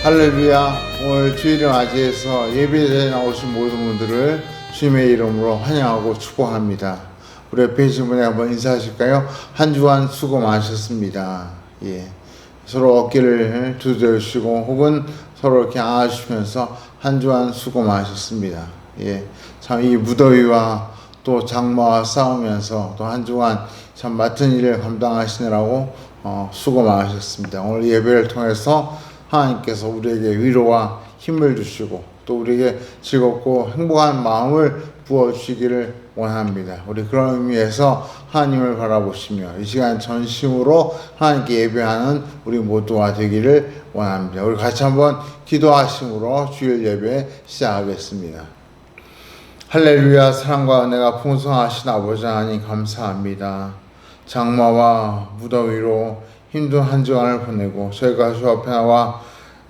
할렐루야. 오늘 주일을 맞이해서 예배에 나오신 모든 분들을 주님의 이름으로 환영하고 축복합니다. 우리 옆에 계신 분에 한번 인사하실까요? 한 주간 수고 많으셨습니다. 서로 어깨를 두드려주시고 혹은 서로 이렇게 안아주시면서 한 주간 수고 많으셨습니다. 참 이 무더위와 또 장마와 싸우면서 또 한 주간 참 맡은 일을 감당하시느라고 수고 많으셨습니다. 오늘 예배를 통해서 하나님께서 우리에게 위로와 힘을 주시고 또 우리에게 즐겁고 행복한 마음을 부어주시기를 원합니다. 우리 그런 의미에서 하나님을 바라보시며 이 시간 전심으로 하나님께 예배하는 우리 모두가 되기를 원합니다. 우리 같이 한번 기도하심으로 주일 예배 시작하겠습니다. 할렐루야. 사랑과 은혜가 풍성하신 아버지 하나님 감사합니다. 장마와 무더위로 힘든 한 주간을 보내고 저희가 주 앞에 나와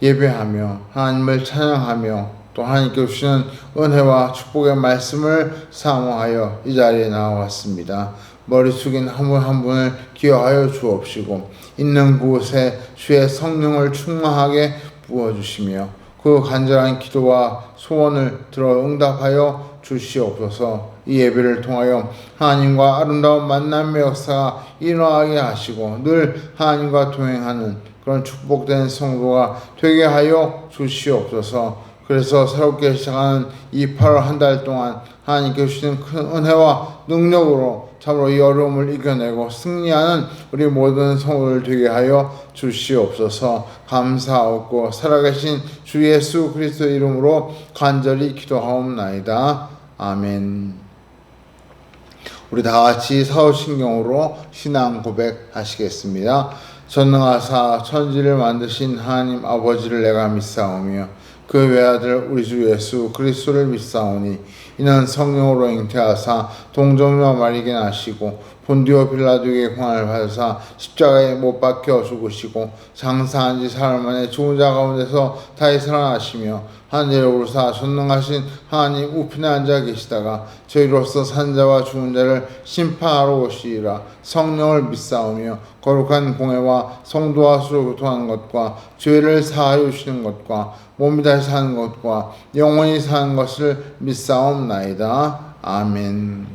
예배하며 하나님을 찬양하며 또 하나님께 주시는 은혜와 축복의 말씀을 사모하여 이 자리에 나와왔습니다. 머리 숙인 한 분 한 분을 기억하여 주옵시고 있는 곳에 주의 성령을 충만하게 부어주시며 그 간절한 기도와 소원을 들어 응답하여 주시옵소서. 이 예배를 통하여 하나님과 아름다운 만남의 역사가 일어나게 하시고 늘 하나님과 동행하는 그런 축복된 성도가 되게 하여 주시옵소서. 그래서 새롭게 시작하는 이 8월 한 달 동안 하나님께 주시는 큰 은혜와 능력으로 참으로 이 어려움을 이겨내고 승리하는 우리 모든 성도들 되게 하여 주시옵소서. 감사하고 살아계신 주 예수 그리스도의 이름으로 간절히 기도하옵나이다. 아멘. 우리 다 같이 사도신경으로 신앙 고백하시겠습니다. 전능하사 천지를 만드신 하나님 아버지를 내가 믿사오며 그 외아들 우리 주 예수 그리스도를 믿사오니 이는 성령으로 잉태하사 동정녀 마리게 나시고 본디오 빌라도에게 고난을 받으사 십자가에 못 박혀 죽으시고 장사한 지 사흘 만에 죽은 자 가운데서 다시 살아나시며 하늘에 오르사 전능하신 하나님 우편에 앉아 계시다가 저희로서 산자와 죽은 자를 심판하러 오시리라. 성령을 믿사오며 거룩한 공회와 성도와 수로 교통하는 것과 죄를 사하여 주시는 것과 몸이 다시 사는 것과 영원히 사는 것을 믿사옵나이다. 아멘.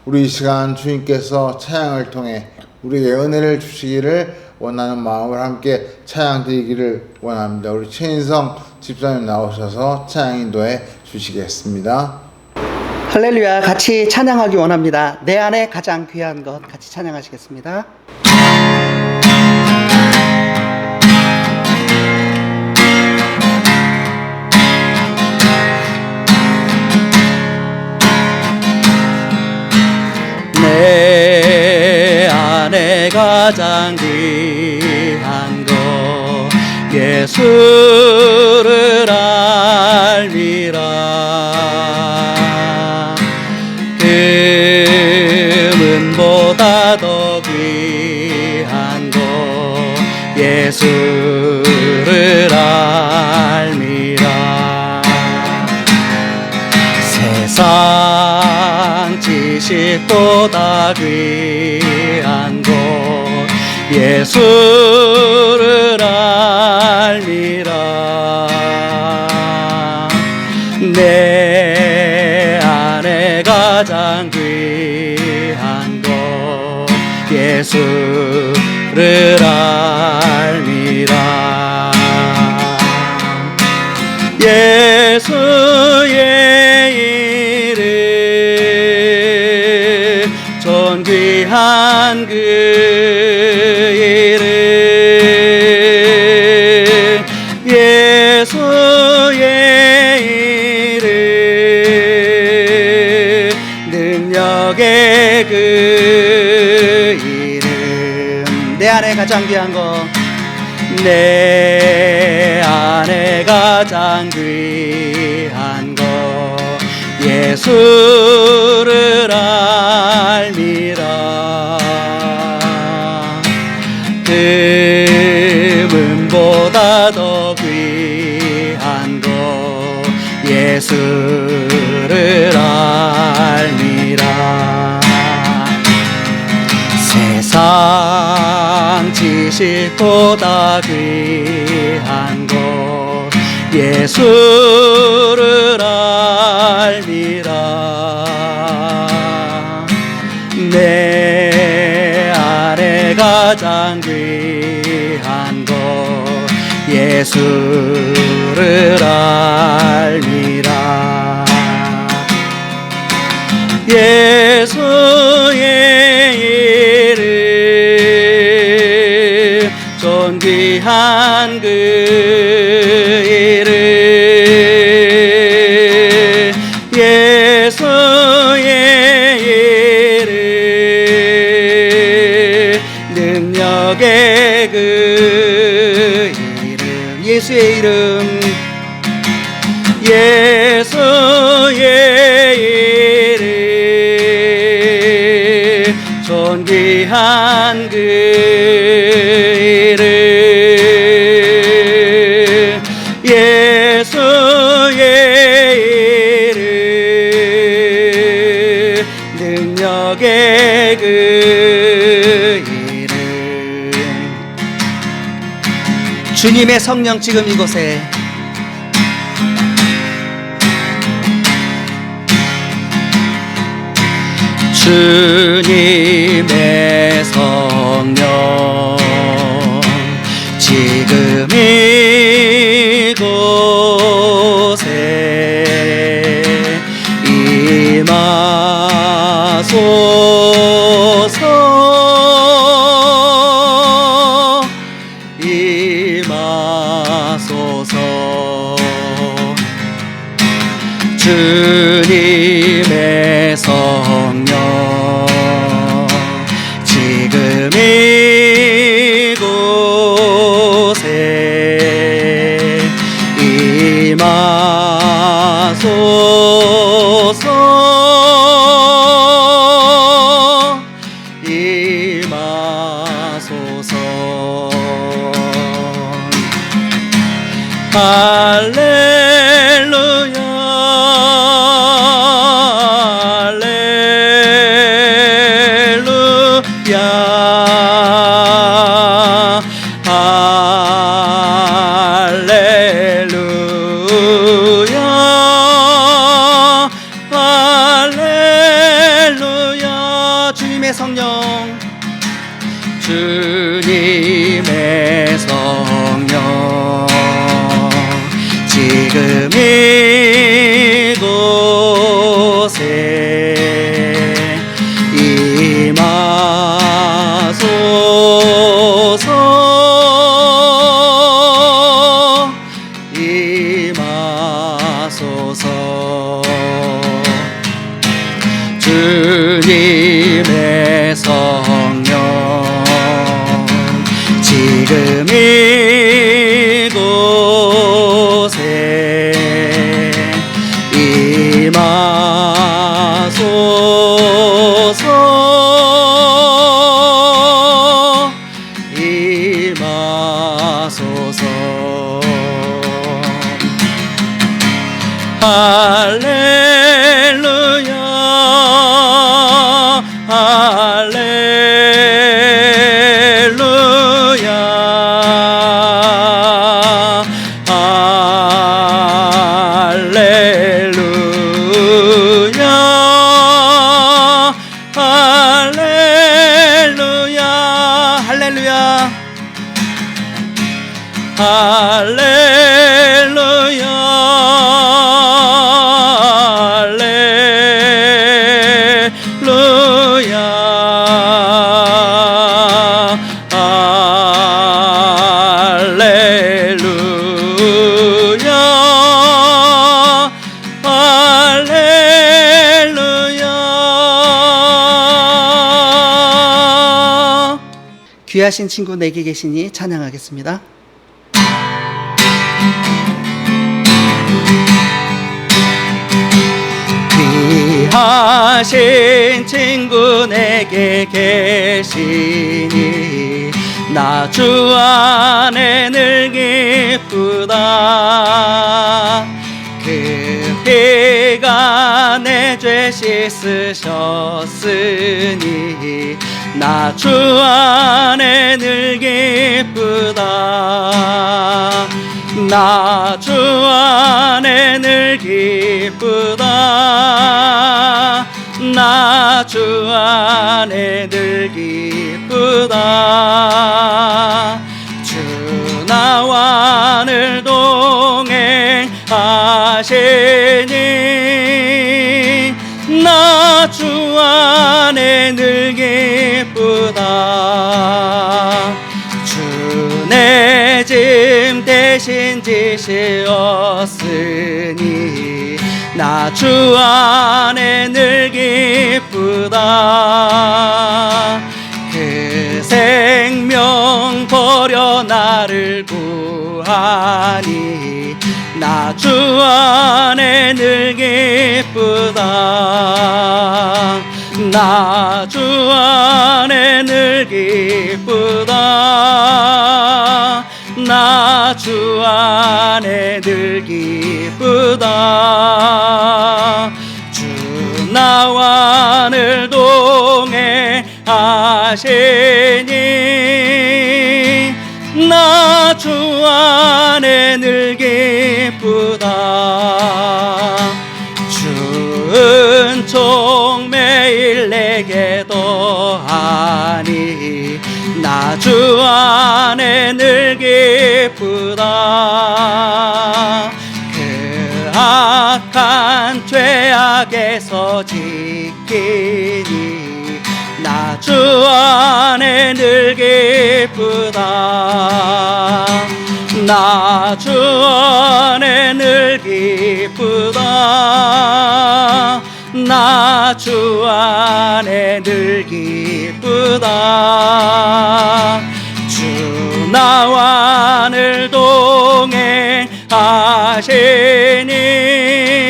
우리 이 시간 주님께서 찬양을 통해 우리에게 은혜를 주시기를 원하는 마음을 함께 찬양 드리기를 원합니다. 우리 최인성 집사님 나오셔서 찬양 인도해 주시겠습니다. 할렐루야. 같이 찬양하기 원합니다. 내 안에 가장 귀한 것 같이 찬양하시겠습니다. 내 안에 가장 귀한 것 예수를 알미라. 금은보다 더 귀한 것 예수를 알미라. 세상 지식보다 귀한 것 예수를 알미라. 내 안에 가장 귀한 것 예수를 알미라. 예수의 이름 존귀한 그 이름 예수의 이름 능력의 그 이름. 내 안에 가장 귀한 것 내 안에 가장 귀한 것 예수를 알미라. 금은보다 더 귀한 것 예수를 알미라. 세상 지식보다 귀한 것 예수를 알미라. 내 안에 가장 귀한 것 예수를 알미라. 예수의 이름 존귀한 그 이름 예수의 이름 능력의 그 이름 예수의 이름 예수의 이름 존귀한 그 이름 예수의 이름 능력의 그 이름. 주님의 성령 지금 이곳에 주님의 성령 지금 이곳에 임하소서 임하소서. 주님의 성령 지금 이곳에 임하소서 임하소서. 할렐루야 할렐루야 할렐루야. 주님의 성령 주님의 성령 지금 이곳에 임하소서 임하소서. 주님의 성령 지금 이곳에 임하소서 임하소서. 할렐루야 할렐루야 할렐루야 할렐루야 할렐루야 할렐루야 귀하신 친구 내게 계시니 찬양하겠습니다. 귀하신 친구 내게 계시니 나 주 안에 늘 기쁘다. 그 피가 내 죄 씻으셨으니 나 주 안에 늘 기쁘다. 나 주 안에 늘 기쁘다. 나 주 안에 늘 기쁘다. 주 나와 늘 동행하시니 나 주 안에 늘 기쁘다. 주 내 짐 대신 지시었으니 나 주 안에 늘 기쁘다. 그 생명 버려 나를 구하니 나 주 안에 늘 기쁘다. 나 주 안에 늘 기쁘다. 나 주 안에 늘 기쁘다. 주 나와 늘 동행하시니 나 주 안에 늘 기쁘다. 주 은총 매일 내게 더하니 나 주 안에 늘 기쁘다. 그 악한 죄악에서 지키니 나 주 안에 늘 기쁘다. 나 주 안에 늘 기쁘다. 나 주 안에 늘 기쁘다. 주 나와 늘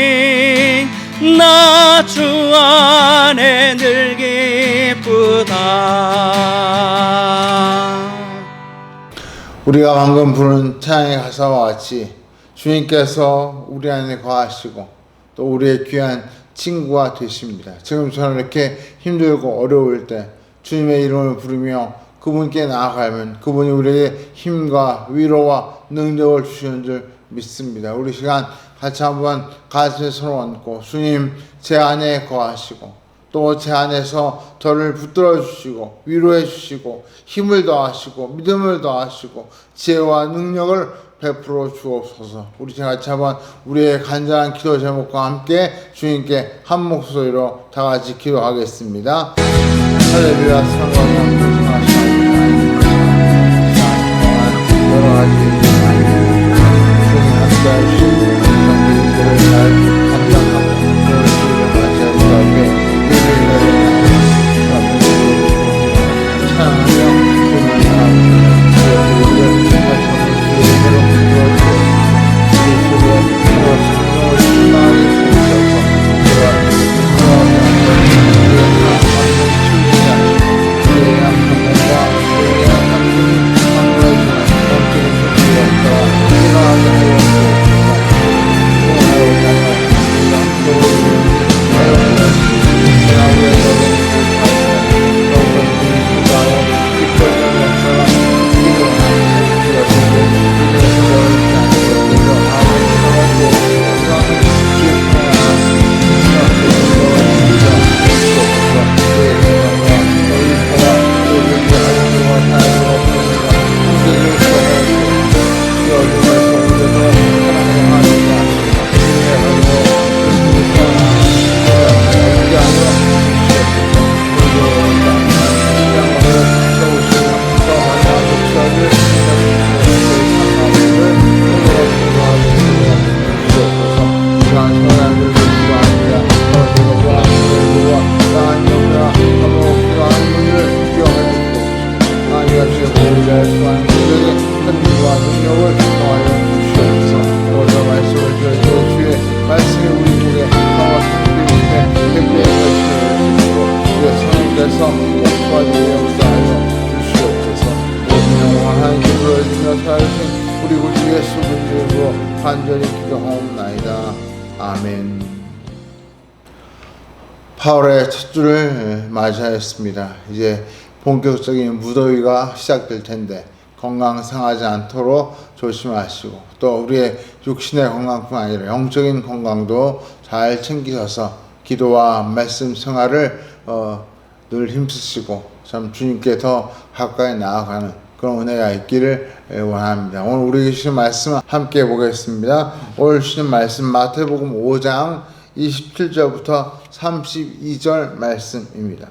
동행하시니 나 주 안에 늘 기쁘다. 우리가 방금 부른 찬양의 가사와 같이 주님께서 우리 안에 거하시고 또 우리의 귀한 친구가 되십니다. 지금처럼 이렇게 힘들고 어려울 때 주님의 이름을 부르며 그분께 나아가면 그분이 우리에게 힘과 위로와 능력을 주시는 줄 믿습니다. 우리 시간 같이 한번 가슴에 손을 얹고 주님 제 안에 거하시고 또 제 안에서 저를 붙들어 주시고 위로해 주시고 힘을 더하시고 믿음을 더하시고 지혜와 능력을 베풀어 주옵소서. 우리 같이 한번 우리의 간절한 기도 제목과 함께 주님께 한 목소리로 다 같이 기도하겠습니다. 할렐루야. 사랑하는 여러 가지 주님 함께 하시고 일들을 잘 감당하고 그런 주님을 맞이할 수 있게 찬양하며 주님을 사랑하고 우리를 다시 한번 주의 은혜로 부어주고 우리 속에 서로 생명을 충만하게 주셔서 우리의 약한 몸과 우리의 약한 힘이 강구해주는 넘치는 속도에 따라 일어나게 하여 우리 구주 예수 그리스도로 간절히 기도하옵나이다. 아멘. 파월의 첫 주를 맞이하였습니다. 이제 본격적인 무더위가 시작될 텐데 건강 상하지 않도록 조심하시고 또 우리의 육신의 건강뿐 아니라 영적인 건강도 잘 챙기셔서 기도와 말씀 생활을 늘 힘쓰시고 참 주님께 더 가까이 나아가는 그런 은혜가 있기를 원합니다. 오늘 우리 주신 말씀 함께 보겠습니다. 오늘 주신 말씀 마태복음 5장 27절부터 32절 말씀입니다.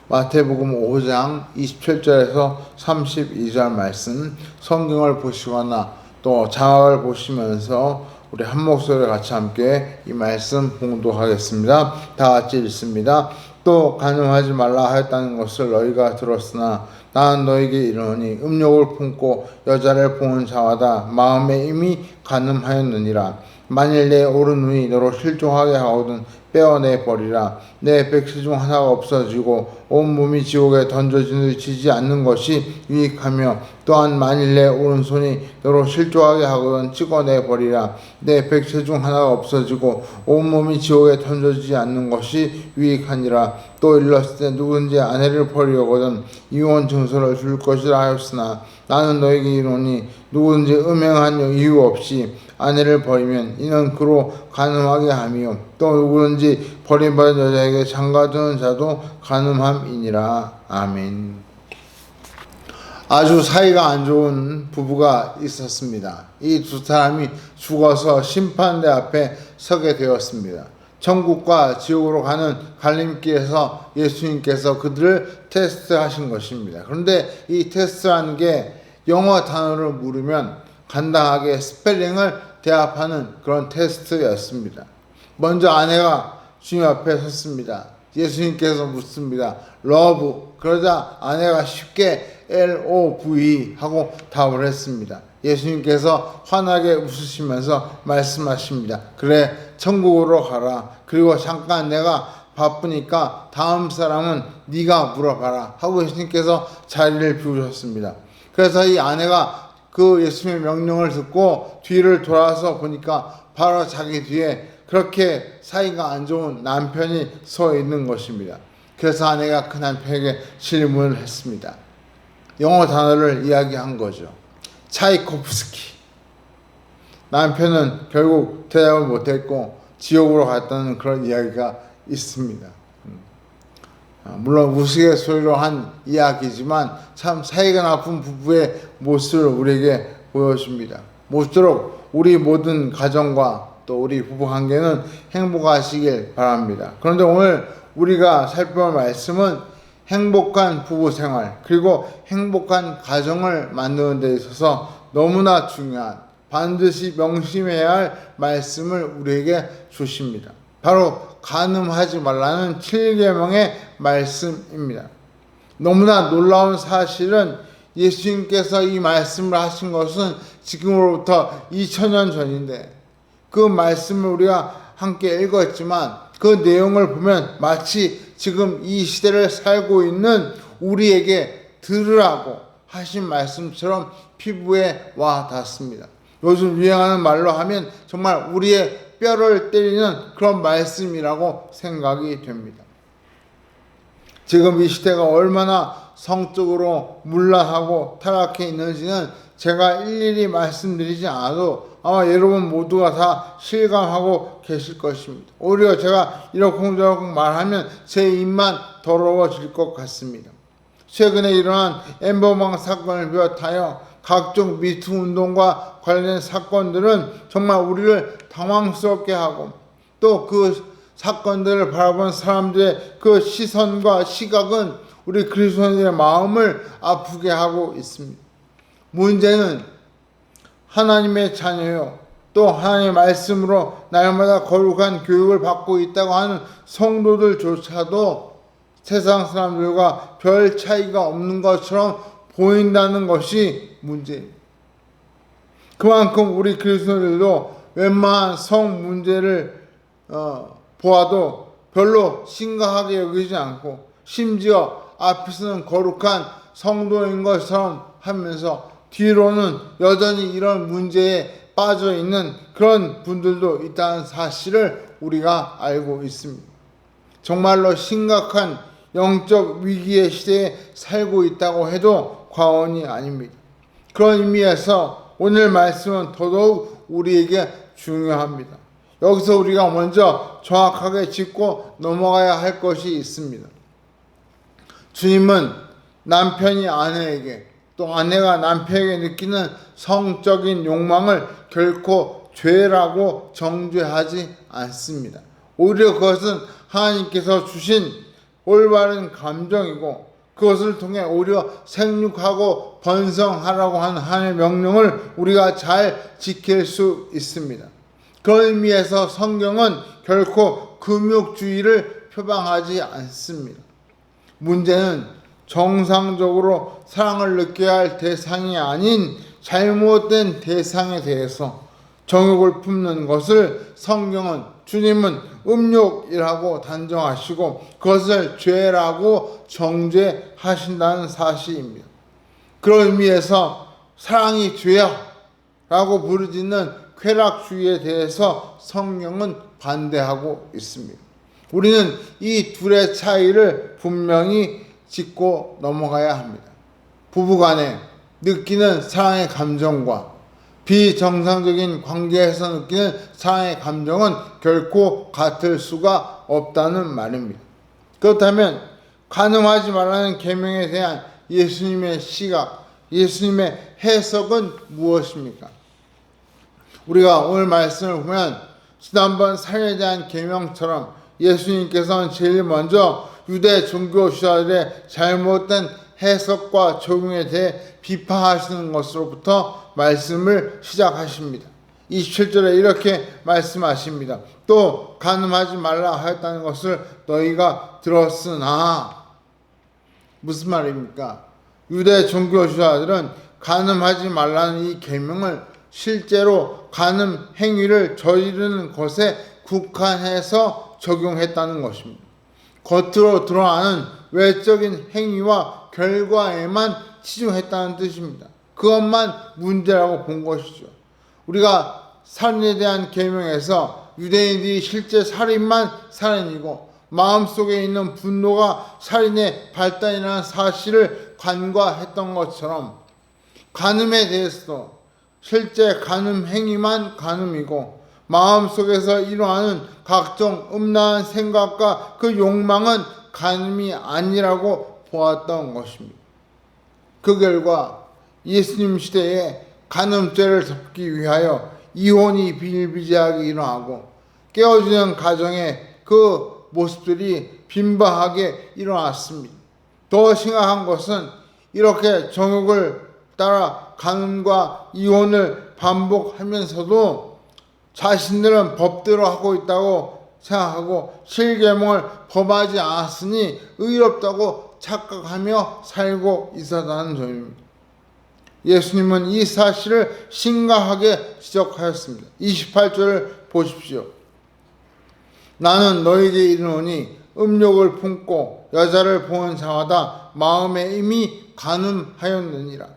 마태복음 5장 27절에서 32절 말씀, 성경을 보시거나 또 자막을 보시면서 우리 한 목소리 같이 함께 이 말씀 봉독하겠습니다. 다 같이 읽습니다. 또 간음하지 말라 하였다는 것을 너희가 들었으나 나는 너희에게 이르노니 음욕을 품고 여자를 보는 자마다 마음에 이미 간음하였느니라. 만일 내 오른눈이 너로 실종하게 하거든 빼어내 버리라. 내 백시 중 하나가 없어지고 온몸이 지옥에 던져지지 않는 것이 유익하며 또한 만일 내 오른손이 너로 실종하게 하거든 찍어내 버리라. 내 백시 중 하나가 없어지고 온몸이 지옥에 던져지지 않는 것이 유익하니라. 또 일렀을 때 누구든지 아내를 버리려거든 이혼 증서를 줄 것이라 하였으나 나는 너에게 이르노니 누구든지 음행한 이유 없이 아내를 버리면 이는 그로 간음하게 하며 또 누구든지 버림받은 여자에게 장가드는 자도 간음함이니라. 아멘. 아주 사이가 안 좋은 부부가 있었습니다. 이 두 사람이 죽어서 심판대 앞에 서게 되었습니다. 천국과 지옥으로 가는 갈림길에서 예수님께서 그들을 테스트하신 것입니다. 그런데 이 테스트라는 게 영어 단어를 물으면 간단하게 스펠링을 대합하는 그런 테스트였습니다. 먼저 아내가 주님 앞에 섰습니다. 예수님께서 묻습니다. 러브. 그러자 아내가 쉽게 LOVE 하고 답을 했습니다. 예수님께서 환하게 웃으시면서 말씀하십니다. 그래, 천국으로 가라. 그리고 잠깐 내가 바쁘니까 다음 사람은 네가 물어봐라 하고 예수님께서 자리를 비우셨습니다. 그래서 이 아내가 그 예수님의 명령을 듣고 뒤를 돌아서 보니까 바로 자기 뒤에 그렇게 사이가 안 좋은 남편이 서 있는 것입니다. 그래서 아내가 그 남편에게 질문을 했습니다. 영어 단어를 이야기한 거죠. 차이코프스키. 남편은 결국 대답을 못했고 지옥으로 갔다는 그런 이야기가 있습니다. 물론 우스갯소리로 한 이야기지만 참 사이가 나쁜 부부의 모습을 우리에게 보여줍니다. 모쪼록 우리 모든 가정과 또 우리 부부관계는 행복하시길 바랍니다. 그런데 오늘 우리가 살펴볼 말씀은 행복한 부부생활 그리고 행복한 가정을 만드는 데 있어서 너무나 중요한 반드시 명심해야 할 말씀을 우리에게 주십니다. 바로 간음하지 말라는 7계명의 말씀입니다. 너무나 놀라운 사실은 예수님께서 이 말씀을 하신 것은 지금으로부터 2000년 전인데 그 말씀을 우리가 함께 읽었지만 그 내용을 보면 마치 지금 이 시대를 살고 있는 우리에게 들으라고 하신 말씀처럼 피부에 와 닿습니다. 요즘 유행하는 말로 하면 정말 우리의 뼈를 때리는 그런 말씀이라고 생각이 됩니다. 지금 이 시대가 얼마나 성적으로 문란하고 타락해 있는지는 제가 일일이 말씀드리지 않아도 아마 여러분 모두가 다 실감하고 계실 것입니다. 오히려 제가 이러쿵저러쿵 말하면 제 입만 더러워질 것 같습니다. 최근에 일어난 엠버방 사건을 비롯하여 각종 미투 운동과 관련된 사건들은 정말 우리를 당황스럽게 하고 또 그 사건들을 바라본 사람들의 그 시선과 시각은 우리 그리스도인의 마음을 아프게 하고 있습니다. 문제는 하나님의 자녀요 또 하나님의 말씀으로 날마다 거룩한 교육을 받고 있다고 하는 성도들조차도 세상 사람들과 별 차이가 없는 것처럼 보인다는 것이 문제입니다. 그만큼 우리 그리스도인들도 웬만한 성 문제를 보아도 별로 심각하게 여기지 않고 심지어 앞에서는 거룩한 성도인 것처럼 하면서 뒤로는 여전히 이런 문제에 빠져 있는 그런 분들도 있다는 사실을 우리가 알고 있습니다. 정말로 심각한 영적 위기의 시대에 살고 있다고 해도 과언이 아닙니다. 그런 의미에서 오늘 말씀은 더더욱 우리에게 중요합니다. 여기서 우리가 먼저 정확하게 짚고 넘어가야 할 것이 있습니다. 주님은 남편이 아내에게 또 아내가 남편에게 느끼는 성적인 욕망을 결코 죄라고 정죄하지 않습니다. 오히려 그것은 하나님께서 주신 올바른 감정이고 그것을 통해 오히려 생육하고 번성하라고 하는 하나님의 명령을 우리가 잘 지킬 수 있습니다. 그런 의미에서 성경은 결코 금욕주의를 표방하지 않습니다. 문제는 정상적으로 사랑을 느껴야 할 대상이 아닌 잘못된 대상에 대해서 정욕을 품는 것을 성경은 주님은 음욕이라고 단정하시고 그것을 죄라고 정죄하신다는 사실입니다. 그런 의미에서 사랑이 죄야 라고 부르짖는 쾌락주의에 대해서 성경은 반대하고 있습니다. 우리는 이 둘의 차이를 분명히 짚고 넘어가야 합니다. 부부간에 느끼는 사랑의 감정과 비정상적인 관계에서 느끼는 사랑의 감정은 결코 같을 수가 없다는 말입니다. 그렇다면 간음하지 말라는 계명에 대한 예수님의 시각, 예수님의 해석은 무엇입니까? 우리가 오늘 말씀을 보면 지난번 살인에 대한 계명처럼 예수님께서는 제일 먼저 유대 종교 지도자들의 잘못된 해석과 적용에 대해 비판하시는 것으로부터 말씀을 시작하십니다. 27절에 이렇게 말씀하십니다. 또 간음하지 말라 하였다는 것을 너희가 들었으나 무슨 말입니까? 유대 종교 지도자들은 간음하지 말라는 이 계명을 실제로 간음 행위를 저지르는 것에 국한해서 적용했다는 것입니다. 겉으로 드러나는 외적인 행위와 결과에만 치중했다는 뜻입니다. 그것만 문제라고 본 것이죠. 우리가 살인에 대한 계명에서 유대인들이 실제 살인만 살인이고 마음속에 있는 분노가 살인의 발단이라는 사실을 간과했던 것처럼 간음에 대해서도 실제 간음 행위만 간음이고 마음속에서 일어나는 각종 음란한 생각과 그 욕망은 간음이 아니라고 보았던 것입니다. 그 결과 예수님 시대에 간음죄를 덮기 위하여 이혼이 비일비재하게 일어나고 깨어지는 가정에 그 모습들이 빈번하게 일어났습니다. 더 심각한 것은 이렇게 정욕을 따라 간음과 이혼을 반복하면서도 자신들은 법대로 하고 있다고 생각하고 십계명을 범하지 않았으니 의롭다고 착각하며 살고 있었다는 점입니다. 예수님은 이 사실을 심각하게 지적하였습니다. 28절을 보십시오. 나는 너에게 이르노니 음욕을 품고 여자를 보는 자마다 마음에 이미 간음하였느니라.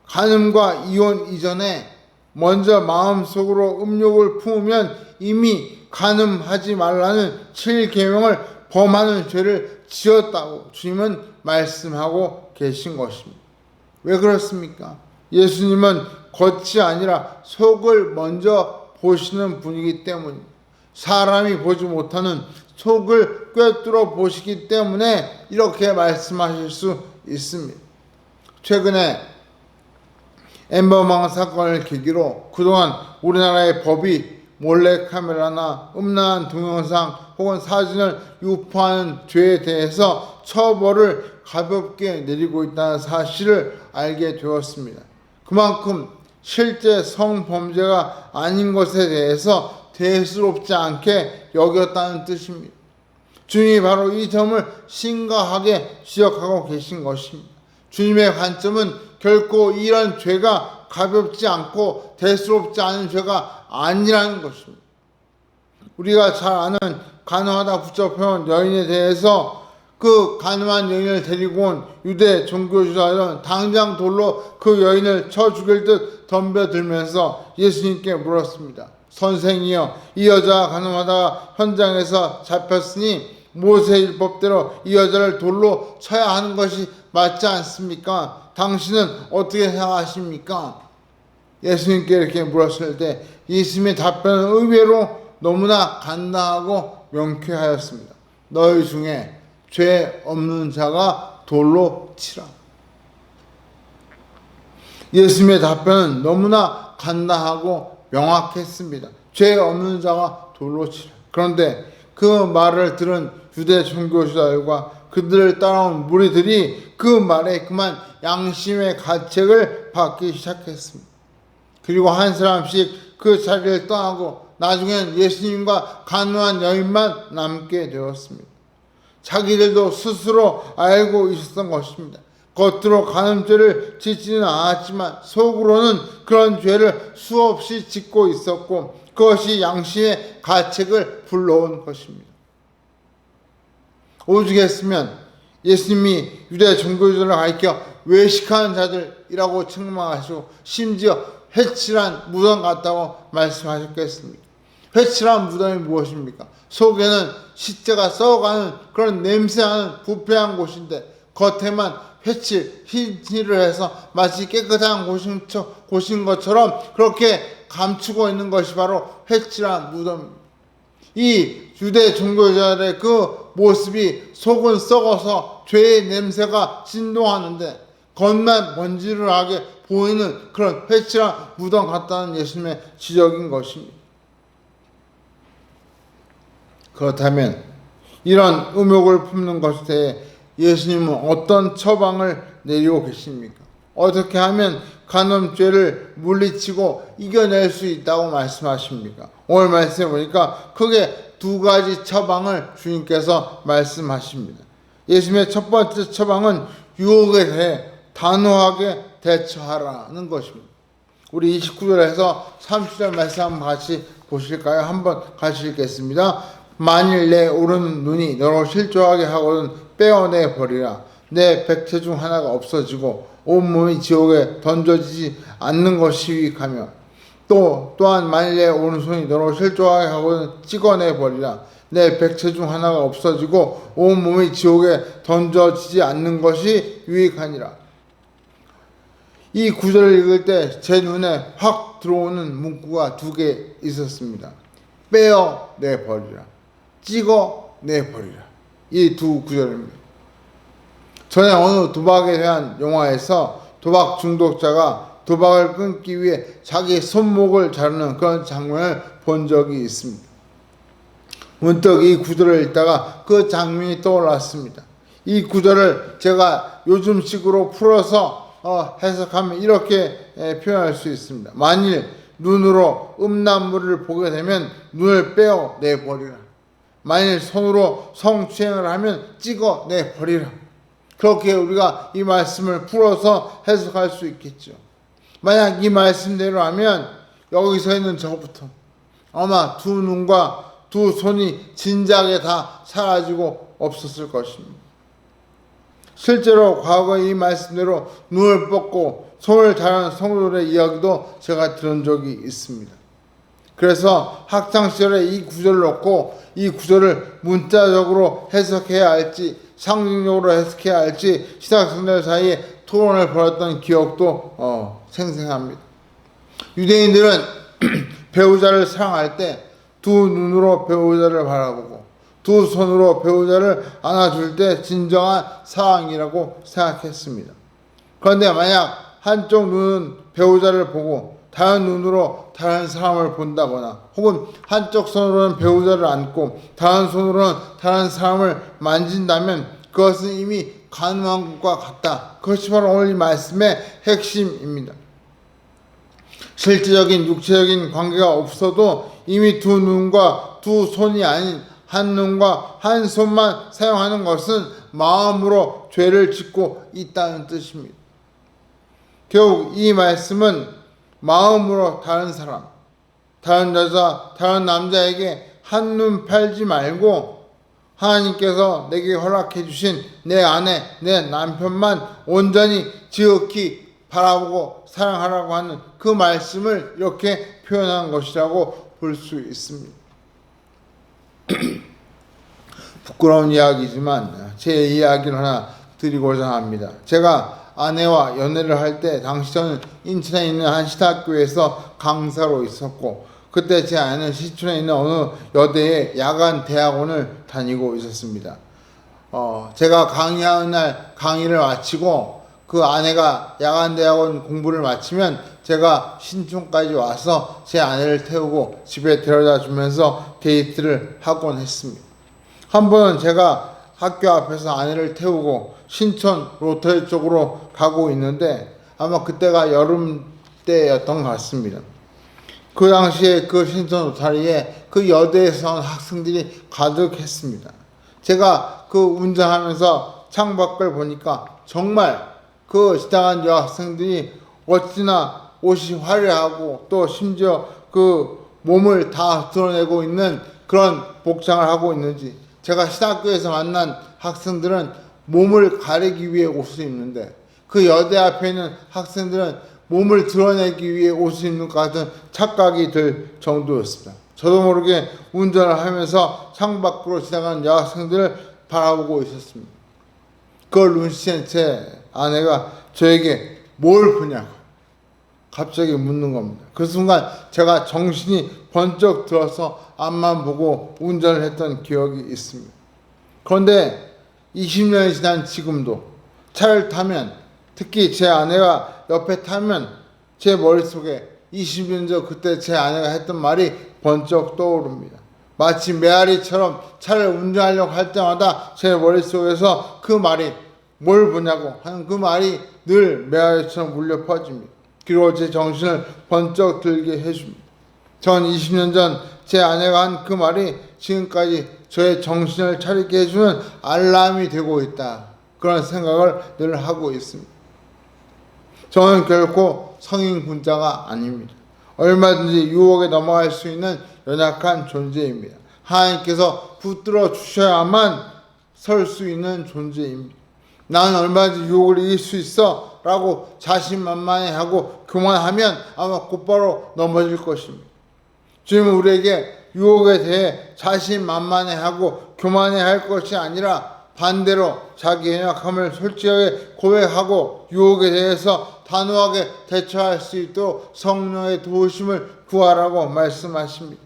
간음과 이혼 이전에 먼저 마음속으로 음욕을 품으면 이미 간음하지 말라는 7계명을 범하는 죄를 지었다고 주님은 말씀하고 계신 것입니다. 왜 그렇습니까? 예수님은 겉이 아니라 속을 먼저 보시는 분이기 때문입니다. 사람이 보지 못하는 속을 꿰뚫어 보시기 때문에 이렇게 말씀하실 수 있습니다. 최근에 엠버망 사건을 계기로 그동안 우리나라의 법이 몰래카메라나 음란한 동영상 혹은 사진을 유포하는 죄에 대해서 처벌을 가볍게 내리고 있다는 사실을 알게 되었습니다. 그만큼 실제 성범죄가 아닌 것에 대해서 대수롭지 않게 여겼다는 뜻입니다. 주님이 바로 이 점을 심각하게 지적하고 계신 것입니다. 주님의 관점은 결코 이런 죄가 가볍지 않고 대수롭지 않은 죄가 아니라는 것입니다. 우리가 잘 아는 간음하다 붙잡혀온 여인에 대해서 그 간음한 여인을 데리고 온 유대 종교지도자들은 당장 돌로 그 여인을 쳐 죽일 듯 덤벼들면서 예수님께 물었습니다. 선생이여, 이 여자가 간음하다가 현장에서 잡혔으니 모세 율법대로 이 여자를 돌로 쳐야 하는 것이 맞지 않습니까? 당신은 어떻게 생각하십니까? 예수님께 이렇게 물었을 때 예수님의 답변은 의외로 너무나 간단하고 명쾌하였습니다. 너희 중에 죄 없는 자가 돌로 치라. 예수님의 답변은 너무나 간단하고 명확했습니다. 죄 없는 자가 돌로 치라. 그런데 그 말을 들은 유대 종교지도자들과 그들을 따라온 무리들이 그 말에 그만 양심의 가책을 받기 시작했습니다. 그리고 한 사람씩 그 자리를 떠나고 나중엔 예수님과 간호한 여인만 남게 되었습니다. 자기들도 스스로 알고 있었던 것입니다. 겉으로 간음죄를 짓지는 않았지만 속으로는 그런 죄를 수없이 짓고 있었고 그것이 양심의 가책을 불러온 것입니다. 오죽했으면 예수님이 유대 종교주의를 가리켜 외식하는 자들이라고 책망하시고 심지어 회칠한 무덤 같다고 말씀하셨겠습니까? 회칠한 무덤이 무엇입니까? 속에는 시체가 썩어가는 그런 냄새나는 부패한 곳인데 겉에만 회칠, 흰칠을 해서 마치 깨끗한 곳인 것처럼 그렇게 감추고 있는 것이 바로 회칠한 무덤입니다. 이 유대 종교자들의 그 모습이 속은 썩어서 죄의 냄새가 진동하는데 겉만 번지르르하게 보이는 그런 회칠한 무덤 같다는 예수님의 지적인 것입니다. 그렇다면 이런 의혹을 품는 것에 대해 예수님은 어떤 처방을 내리고 계십니까? 어떻게 하면 간음죄를 물리치고 이겨낼 수 있다고 말씀하십니까? 오늘 말씀해 보니까 크게 두 가지 처방을 주님께서 말씀하십니다. 예수님의 첫 번째 처방은 유혹에 대해 단호하게 대처하라는 것입니다. 우리 29절에서 30절 말씀 한번 같이 보실까요? 한번 같이 읽겠습니다. 만일 내 오른 눈이 너로 실족하게 하거든 빼어내 버리라. 내 백체 중 하나가 없어지고 온몸이 지옥에 던져지지 않는 것이 유익하며 또한 만일 내 오른손이 너로 실족하게 하거든 찍어내 버리라. 내 백체 중 하나가 없어지고 온몸이 지옥에 던져지지 않는 것이 유익하니라. 이 구절을 읽을 때 제 눈에 확 들어오는 문구가 두 개 있었습니다. 빼어내 버리라. 찍어내 버리라. 이 두 구절입니다. 전에 어느 도박에 대한 영화에서 도박 중독자가 도박을 끊기 위해 자기 손목을 자르는 그런 장면을 본 적이 있습니다. 문득 이 구절을 읽다가 그 장면이 떠올랐습니다. 이 구절을 제가 요즘식으로 풀어서 해석하면 이렇게 표현할 수 있습니다. 만일 눈으로 음란물을 보게 되면 눈을 빼어내 버리라. 만일 손으로 성추행을 하면 찍어내 버리라. 그렇게 우리가 이 말씀을 풀어서 해석할 수 있겠죠. 만약 이 말씀대로 하면 여기서 있는 저부터 아마 두 눈과 두 손이 진작에 다 사라지고 없었을 것입니다. 실제로 과거에 이 말씀대로 눈을 뻗고 손을 자른 성도들의 이야기도 제가 들은 적이 있습니다. 그래서 학창시절에 이 구절을 놓고 이 구절을 문자적으로 해석해야 할지 상징적으로 해석해야 할지 신학생들 사이에 토론을 벌였던 기억도 생생합니다. 유대인들은 배우자를 사랑할 때 두 눈으로 배우자를 바라보고 두 손으로 배우자를 안아줄 때 진정한 사랑이라고 생각했습니다. 그런데 만약 한쪽 눈은 배우자를 보고 다른 눈으로 다른 사람을 본다거나 혹은 한쪽 손으로는 배우자를 안고 다른 손으로는 다른 사람을 만진다면 그것은 이미 간음한 것과 같다. 그것이 바로 오늘 이 말씀의 핵심입니다. 실제적인 육체적인 관계가 없어도 이미 두 눈과 두 손이 아닌 한 눈과 한 손만 사용하는 것은 마음으로 죄를 짓고 있다는 뜻입니다. 결국 이 말씀은 마음으로 다른 사람, 다른 여자, 다른 남자에게 한눈 팔지 말고 하나님께서 내게 허락해 주신 내 아내, 내 남편만 온전히 지극히 바라보고 사랑하라고 하는 그 말씀을 이렇게 표현한 것이라고 볼 수 있습니다. 부끄러운 이야기지만 제 이야기를 하나 드리고자 합니다. 제가 아내와 연애를 할 때 당시 저는 인천에 있는 한 신학교에서 강사로 있었고, 그때 제 아내는 시촌에 있는 어느 여대의 야간 대학원을 다니고 있었습니다. 제가 강의하는 날 강의를 마치고 그 아내가 야간 대학원 공부를 마치면 제가 신촌까지 와서 제 아내를 태우고 집에 데려다 주면서 데이트를 하곤 했습니다. 한 번은 제가 학교 앞에서 아내를 태우고 신촌 로터리 쪽으로 가고 있는데 아마 그때가 여름 때였던 것 같습니다. 그 당시에 그 신촌 로터리에 그 여대에서 온 학생들이 가득했습니다. 제가 그 운전하면서 창밖을 보니까 정말 그 지나간 여학생들이 어찌나 옷이 화려하고 또 심지어 그 몸을 다 드러내고 있는 그런 복장을 하고 있는지, 제가 신학교에서 만난 학생들은 몸을 가리기 위해 옷을 입는데 그 여대 앞에 있는 학생들은 몸을 드러내기 위해 옷을 입는 것 같은 착각이 들 정도였습니다. 저도 모르게 운전을 하면서 창밖으로 지나가는 여학생들을 바라보고 있었습니다. 그걸 눈치챈 제 아내가 저에게 뭘 보냐고 갑자기 묻는 겁니다. 그 순간 제가 정신이 번쩍 들어서 앞만 보고 운전을 했던 기억이 있습니다. 그런데 20년이 지난 지금도 차를 타면, 특히 제 아내가 옆에 타면 제 머릿속에 20년 전 그때 제 아내가 했던 말이 번쩍 떠오릅니다. 마치 메아리처럼 차를 운전하려고 할 때마다 제 머릿속에서 그 말이 뭘 보냐고 하는 그 말이 늘 메아리처럼 울려 퍼집니다. 그리고 제 정신을 번쩍 들게 해줍니다. 전 20년 전 제 아내가 한 그 말이 지금까지 저의 정신을 차리게 해주는 알람이 되고 있다, 그런 생각을 늘 하고 있습니다. 저는 결코 성인 군자가 아닙니다. 얼마든지 유혹에 넘어갈 수 있는 연약한 존재입니다. 하나님께서 붙들어 주셔야만 설 수 있는 존재입니다. 나는 얼마든지 유혹을 이길 수 있어 라고 자신만만해하고 교만하면 아마 곧바로 넘어질 것입니다. 주님은 우리에게 유혹에 대해 자신만만해하고 교만해야 할 것이 아니라 반대로 자기 연약함을 솔직하게 고백하고 유혹에 대해서 단호하게 대처할 수 있도록 성령의 도우심을 구하라고 말씀하십니다.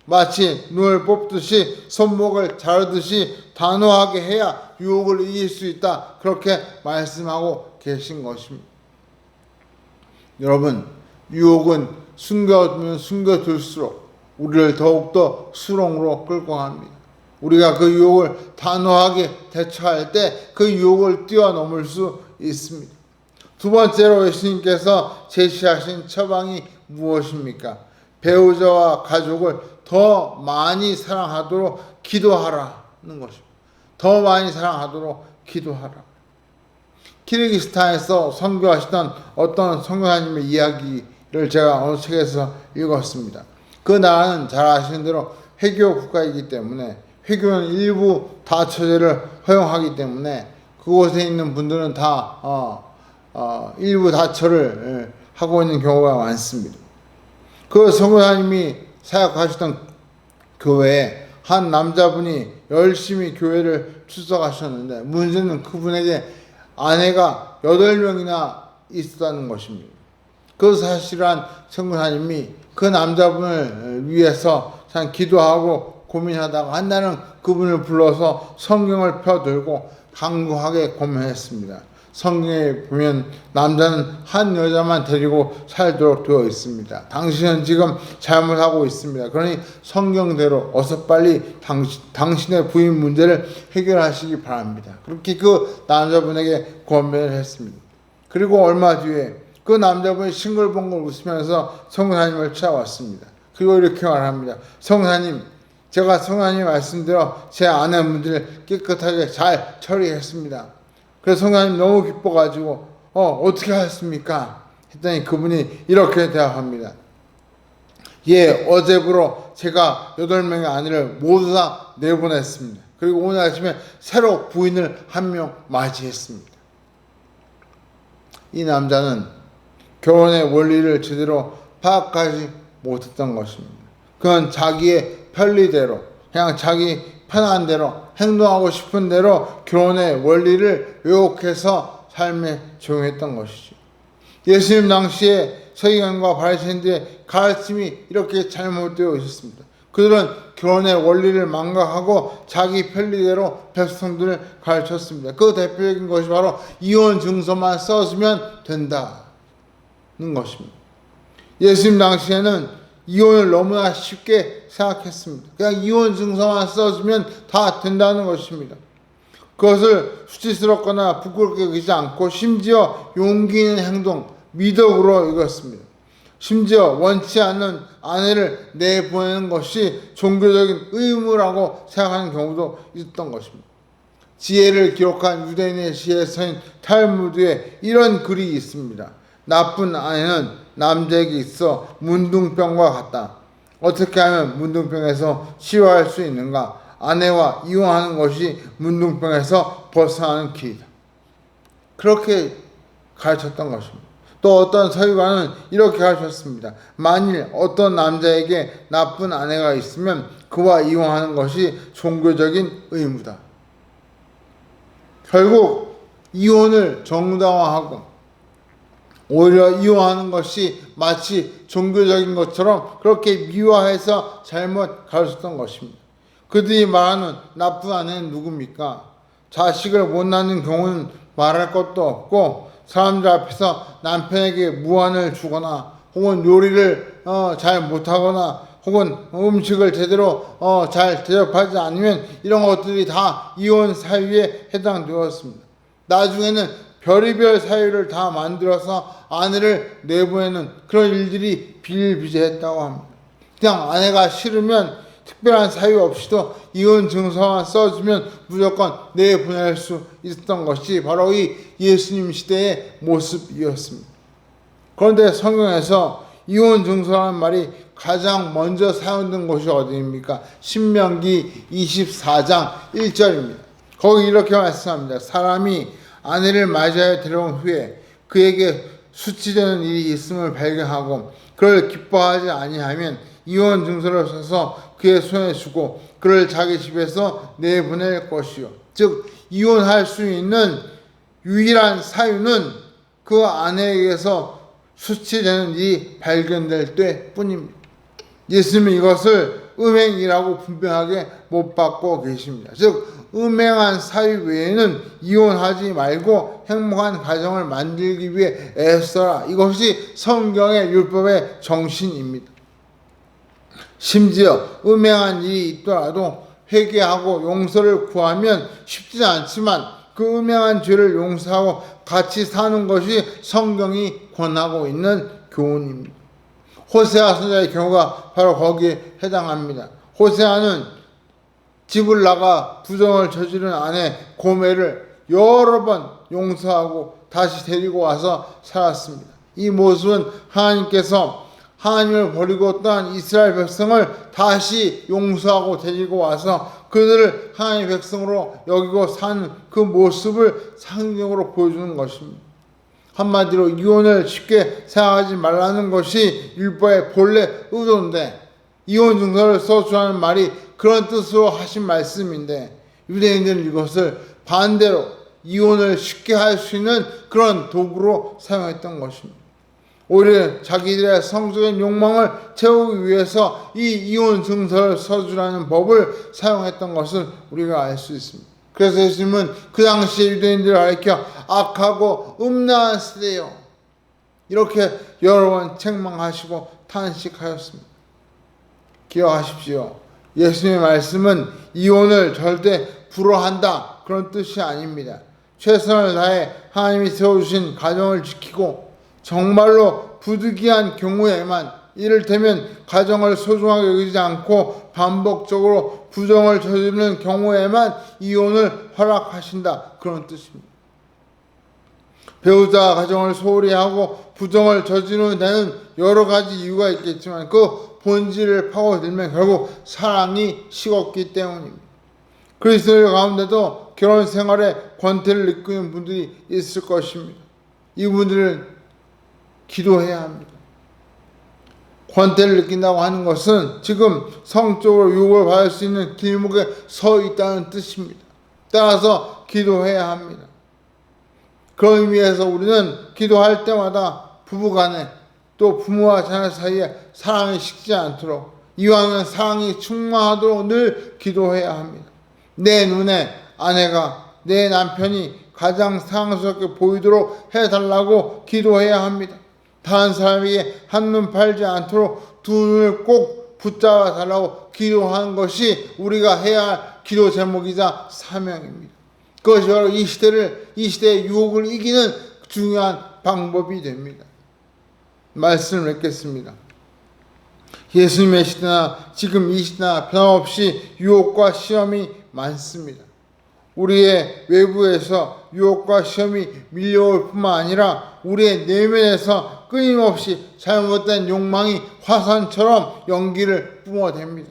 마치 눈을 뽑듯이 손목을 자르듯이 단호하게 해야 유혹을 이길 수 있다, 그렇게 말씀하고 계신 것입니다. 여러분, 유혹은 숨겨두면 숨겨둘수록 우리를 더욱더 수렁으로 끌고 갑니다. 우리가 그 유혹을 단호하게 대처할 때 그 유혹을 뛰어넘을 수 있습니다. 두 번째로 예수님께서 제시하신 처방이 무엇입니까? 배우자와 가족을 더 많이 사랑하도록 기도하라는 것입니다. 더 많이 사랑하도록 기도하라. 키르기스탄에서 선교하시던 어떤 선교사님의 이야기를 제가 어느 책에서 읽었습니다. 그 나라는 잘 아시는 대로 회교 국가이기 때문에, 회교는 일부 다처제를 허용하기 때문에 그곳에 있는 분들은 다 일부 다처를 하고 있는 경우가 많습니다. 그 선교사님이 사역하시던 교회에 한 남자분이 열심히 교회를 출석하셨는데 문제는 그분에게 아내가 8명이나 있었다는 것입니다. 그 사실은 선교사님이 그 남자분을 위해서 참 기도하고 고민하다가 한 날은 그분을 불러서 성경을 펴들고 강구하게 고민했습니다. 성경에 보면 남자는 한 여자만 데리고 살도록 되어 있습니다. 당신은 지금 잘못하고 있습니다. 그러니 성경대로 어서 빨리 당신의 부인 문제를 해결하시기 바랍니다. 그렇게 그 남자분에게 권면을 했습니다. 그리고 얼마 뒤에 그 남자분이 싱글벙글 웃으면서 성사님을 찾아왔습니다. 그리고 이렇게 말합니다. 성사님, 제가 성사님 말씀대로 제 아내 문제를 깨끗하게 잘 처리했습니다. 그래서 성사님 너무 기뻐가지고 어떻게 하셨습니까? 했더니 그분이 이렇게 대답합니다. 예, 어제부로 제가 8명의 아내를 모두 다 내보냈습니다. 그리고 오늘 아침에 새로 부인을 한 명 맞이했습니다. 이 남자는 결혼의 원리를 제대로 파악하지 못했던 것입니다. 그건 자기의 편리대로 그냥 자기 편한 대로 행동하고 싶은 대로 결혼의 원리를 왜곡해서 삶에 적용했던 것이죠. 예수님 당시에 서기관과 바리새인들의 가르침이 이렇게 잘못되어 있었습니다. 그들은 결혼의 원리를 망각하고 자기 편리대로 백성들을 가르쳤습니다. 그 대표적인 것이 바로 이혼 증서만 써주면 된다는 것입니다. 예수님 당시에는 이혼을 너무나 쉽게 생각했습니다. 그냥 이혼 증서만 써주면 다 된다는 것입니다. 그것을 수치스럽거나 부끄럽게 여기지 않고 심지어 용기 있는 행동, 미덕으로 여겼습니다. 심지어 원치 않는 아내를 내보내는 것이 종교적인 의무라고 생각하는 경우도 있었던 것입니다. 지혜를 기록한 유대인의 시에서인 탈무드에 이런 글이 있습니다. 나쁜 아내는 남자에게 있어 문둥병과 같다. 어떻게 하면 문둥병에서 치유할 수 있는가? 아내와 이혼하는 것이 문둥병에서 벗어나는 길이다. 그렇게 가르쳤던 것입니다. 또 어떤 서기관은 이렇게 가르쳤습니다. 만일 어떤 남자에게 나쁜 아내가 있으면 그와 이혼하는 것이 종교적인 의무다. 결국 이혼을 정당화하고 오히려 이혼하는 것이 마치 종교적인 것처럼 그렇게 미화해서 잘못 가르쳤던 것입니다. 그들이 말하는 나쁜 아내는 누굽니까? 자식을 못 낳는 경우는 말할 것도 없고 사람들 앞에서 남편에게 무안을 주거나 혹은 요리를 잘 못하거나 혹은 음식을 제대로 잘 대접하지 않으면 이런 것들이 다 이혼 사유에 해당되었습니다. 나중에는 별의별 사유를 다 만들어서 아내를 내보내는 그런 일들이 비일비재했다고 합니다. 그냥 아내가 싫으면 특별한 사유 없이도 이혼 증서만 써주면 무조건 내보낼 수 있었던 것이 바로 이 예수님 시대의 모습이었습니다. 그런데 성경에서 이혼 증서라는 말이 가장 먼저 사용된 곳이 어디입니까? 신명기 24장 1절입니다. 거기 이렇게 말씀합니다. 사람이 아내를 맞이하여 데려온 후에 그에게 수치되는 일이 있음을 발견하고 그를 기뻐하지 아니하면 이혼 증서를 써서 그의 손에 주고 그를 자기 집에서 내보낼 것이요. 즉 이혼할 수 있는 유일한 사유는 그 아내에게서 수치되는 일이 발견될 때뿐입니다. 예수님은 이것을 음행이라고 분명하게 못 받고 계십니다. 즉 음행한 사유 외에는 이혼하지 말고 행복한 가정을 만들기 위해 애써라. 이것이 성경의 율법의 정신입니다. 심지어 음행한 일이 있더라도 회개하고 용서를 구하면 쉽지 않지만 그 음행한 죄를 용서하고 같이 사는 것이 성경이 권하고 있는 교훈입니다. 호세아 선지자의 경우가 바로 거기에 해당합니다. 호세아는 집을 나가 부정을 저지른 아내 고멜을 여러 번 용서하고 다시 데리고 와서 살았습니다. 이 모습은 하나님께서 하나님을 버리고 떠난 이스라엘 백성을 다시 용서하고 데리고 와서 그들을 하나님의 백성으로 여기고 사는 그 모습을 상징적으로 보여주는 것입니다. 한마디로 이혼을 쉽게 생각하지 말라는 것이 율법의 본래 의도인데 이혼 증서를 써주라는 말이 그런 뜻으로 하신 말씀인데 유대인들은 이것을 반대로 이혼을 쉽게 할 수 있는 그런 도구로 사용했던 것입니다. 오히려 자기들의 성적인 욕망을 채우기 위해서 이 이혼 증서를 써주라는 법을 사용했던 것을 우리가 알 수 있습니다. 그래서 예수님은 그 당시에 유대인들을 가리켜 악하고 음란한 시대요 이렇게 여러 번 책망하시고 탄식하였습니다. 기억하십시오. 예수님의 말씀은 이혼을 절대 불허한다 그런 뜻이 아닙니다. 최선을 다해 하나님이 세워주신 가정을 지키고 정말로 부득이한 경우에만 이를테면 가정을 소중하게 여기지 않고 반복적으로 부정을 저지르는 경우에만 이혼을 허락하신다 그런 뜻입니다. 배우자가 가정을 소홀히 하고 부정을 저지르는 데는 여러 가지 이유가 있겠지만 그 본질을 파고들면 결국 사랑이 식었기 때문입니다. 그리스도인 가운데도 결혼 생활에 권태를 느끼는 분들이 있을 것입니다. 이분들은 기도해야 합니다. 권태를 느낀다고 하는 것은 지금 성적으로 유혹을 받을 수 있는 길목에 서 있다는 뜻입니다. 따라서 기도해야 합니다. 그런 의미에서 우리는 기도할 때마다 부부간에 또 부모와 자녀 사이에 사랑이 식지 않도록 이왕은 사랑이 충만하도록 늘 기도해야 합니다. 내 눈에 아내가 내 남편이 가장 사랑스럽게 보이도록 해달라고 기도해야 합니다. 다른 사람에게 한눈 팔지 않도록 두 눈을 꼭 붙잡아 달라고 기도하는 것이 우리가 해야 할 기도 제목이자 사명입니다. 그것이 바로 이 시대의 유혹을 이기는 중요한 방법이 됩니다. 말씀을 맺겠습니다. 예수님의 시대나 지금 이 시대나 변함없이 유혹과 시험이 많습니다. 우리의 외부에서 유혹과 시험이 밀려올 뿐만 아니라 우리의 내면에서 끊임없이 잘못된 욕망이 화산처럼 연기를 뿜어댑니다.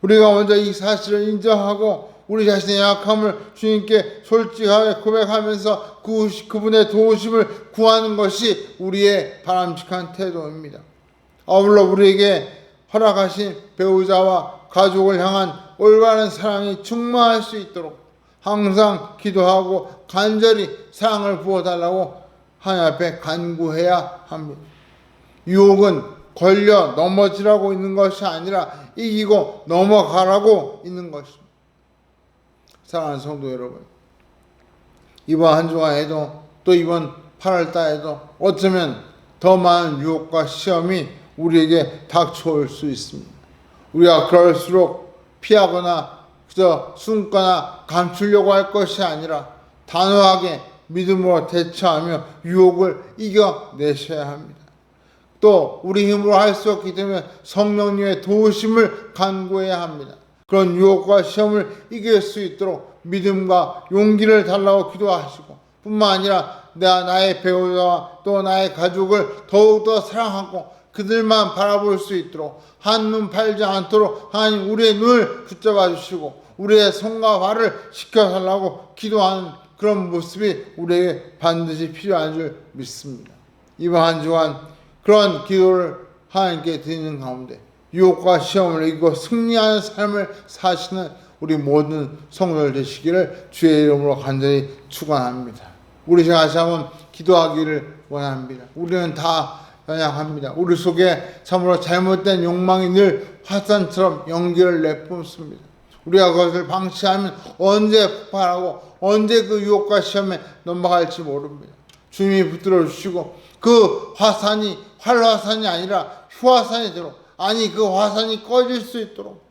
우리가 먼저 이 사실을 인정하고 우리 자신의 약함을 주님께 솔직하게 고백하면서 그분의 도우심을 구하는 것이 우리의 바람직한 태도입니다. 아울러 우리에게 허락하신 배우자와 가족을 향한 올바른 사랑이 충만할 수 있도록 항상 기도하고 간절히 사랑을 부어달라고 하나님 앞에 간구해야 합니다. 유혹은 걸려 넘어지라고 있는 것이 아니라 이기고 넘어가라고 있는 것입니다. 사랑하는 성도 여러분, 이번 한 주간에도 또 이번 8월 달에도 어쩌면 더 많은 유혹과 시험이 우리에게 닥쳐올 수 있습니다. 우리가 그럴수록 피하거나 그저 숨거나 감추려고 할 것이 아니라 단호하게 믿음으로 대처하며 유혹을 이겨내셔야 합니다. 또 우리 힘으로 할 수 없기 때문에 성령님의 도우심을 간구해야 합니다. 그런 유혹과 시험을 이길 수 있도록 믿음과 용기를 달라고 기도하시고 뿐만 아니라 나의 배우자와 또 나의 가족을 더욱더 사랑하고 그들만 바라볼 수 있도록 한눈 팔지 않도록 하나님 우리의 눈을 붙잡아 주시고 우리의 손과 발을 지켜달라고 기도하는 그런 모습이 우리에게 반드시 필요한 줄 믿습니다. 이번 한 주간 그런 기도를 하나님께 드리는 가운데 유혹과 시험을 이기고 승리하는 삶을 사시는 우리 모든 성도들 되시기를 주의 이름으로 간절히 축원합니다. 우리 다시 한번 기도하기를 원합니다. 우리는 다 연약합니다. 우리 속에 참으로 잘못된 욕망이 늘 화산처럼 연기를 내뿜습니다. 우리가 그것을 방치하면 언제 폭발하고 언제 그 유혹과 시험에 넘어갈지 모릅니다. 주님이 붙들어 주시고 그 화산이 활화산이 아니라 휴화산이 되도록 그 화산이 꺼질 수 있도록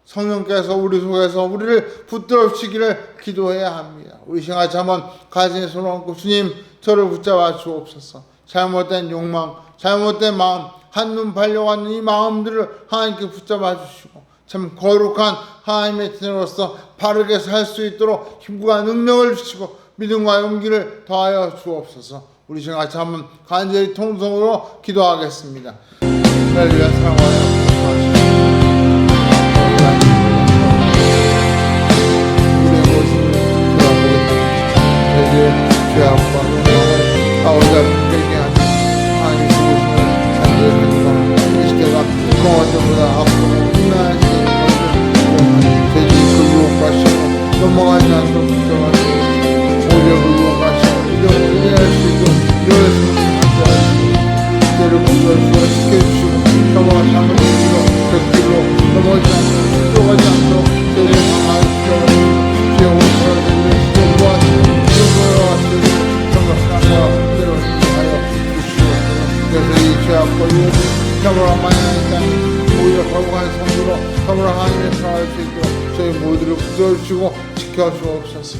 성령께서 우리 속에서 우리를 붙들어 주시기를 기도해야 합니다. 우리 시간같이 한번 가슴에 손을 얹고 주님 저를 붙잡아 주옵소서. 잘못된 욕망, 잘못된 마음, 한눈 팔려가는 이 마음들을 하나님께 붙잡아 주시고 참 거룩한 하나님의 자녀로서 바르게 살 수 있도록 힘과 능력을 주시고 믿음과 용기를 더하여 주옵소서. 우리 지금 같이 한번 간절히 통성으로 기도하겠습니다. 할렐루야. 사랑하여 우리의 모습을 돌아보겠습니다. 죄악과 능력을 아우자 되게 하는 하나님 주시는 간절히 기도합니다. 이 시대가 그 언제보다 앞으로 빛나는 시대인 것을 그 유혹과 시험을 넘어가지 않도록 붙잡아주고 오히려 그 유혹과 시험을 이겨낼 수 있도록 이뤄냈으면 합니다. 때를 공부하시고 지켜주시고 평화와 삶을 지키고 그 길로 넘어지지 않도록 들어가지 않도록 때를 강하게 지켜주시고 주의 오른손을 들며 시험과 시험과 왔으니 정말 사랑과 그대로 하여 주시옵소서. 그래서 이 죄악과 유혹을 참으로 만연한 땅 오히려 거룩한 성도로 참으로 하나님의 평화를 수 있도록 저희 모두를 붙들어주시고 지켜주옵소서.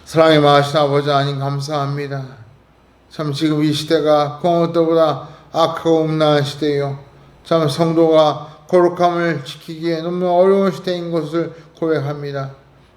사랑의 마하신 아버지 하나님 감사합니다. 참 지금 이 시대가 그 어느 때보다 악하고 음란한 시대요. 참 성도가 거룩함을 지키기에 너무 어려운 시대인 것을 고백합니다.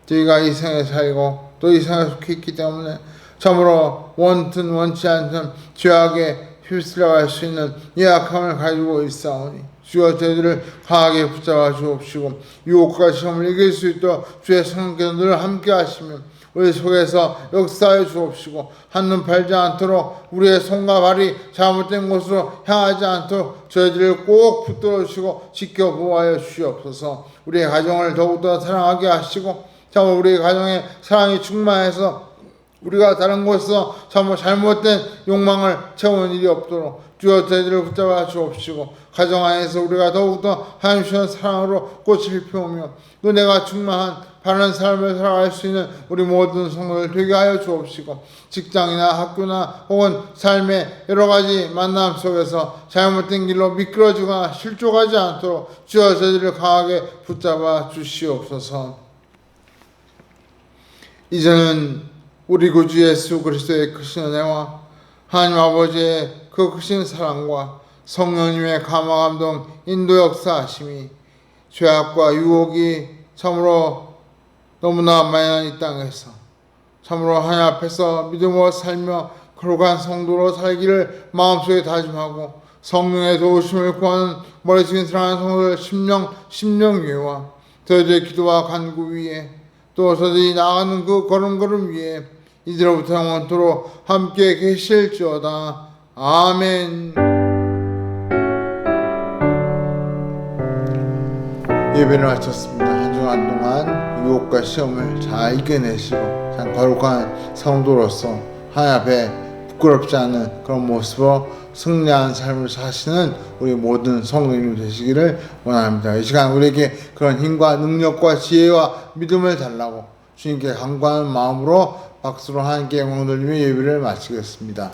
저희가 이 생에 살고 또 이 생에 속해 있기 때문에 참으로 원든 원치 않든 죄악에 휩쓸려갈 수 있는 약함을 가지고 있사오니 주여 저희들을 강하게 붙잡아 주옵시고 유혹과 시험을 이길 수 있도록 주의 성령께서 늘 함께 하시면 우리 속에서 역사해 주옵시고 한눈 팔지 않도록 우리의 손과 발이 잘못된 곳으로 향하지 않도록 저희들을 꼭 붙들어 주시고 지켜보아여 주시옵소서. 우리의 가정을 더욱더 사랑하게 하시고 참 우리의 가정에 사랑이 충만해서 우리가 다른 곳에서 참 잘못된 욕망을 채우는 일이 없도록 주여 저희들을 붙잡아 주옵시고 가정 안에서 우리가 더욱더 하나님 주시는 사랑으로 꽃을 피우며 은혜가 충만한 바른 삶을 살아갈 수 있는 우리 모든 성도들 되게 하여 주옵시고 직장이나 학교나 혹은 삶의 여러 가지 만남 속에서 잘못된 길로 미끄러지거나 실족하지 않도록 주여 저희들을 강하게 붙잡아 주시옵소서. 이제는 우리 구주 예수 그리스도의 크신 은혜와 하나님 아버지의 그 크신 사랑과 성령님의 감화 감동 인도 역사하심이 죄악과 유혹이 참으로 너무나 많은 이 땅에서 참으로 하나님 앞에서 믿음으로 살며 거룩한 성도로 살기를 마음속에 다짐하고 성령의 도우심을 구하는 머리 숙인 사랑하는 성도들 심령 위에와 저희들의 기도와 간구 위에 또 저들이 나아가는 그 걸음걸음 위에 이제로부터 영원토록 함께 계실지어다. 아멘. 예배를 마쳤습니다. 한 주간 동안 유혹과 시험을 잘 이겨내시고 참 거룩한 성도로서 하나님 앞에 부끄럽지 않은 그런 모습으로 승리한 삶을 사시는 우리 모든 성도님 되시기를 원합니다. 이 시간 우리에게 그런 힘과 능력과 지혜와 믿음을 달라고 주님께 간구하는 마음으로 박수로 하나님께 영광 돌리며 예배를 마치겠습니다.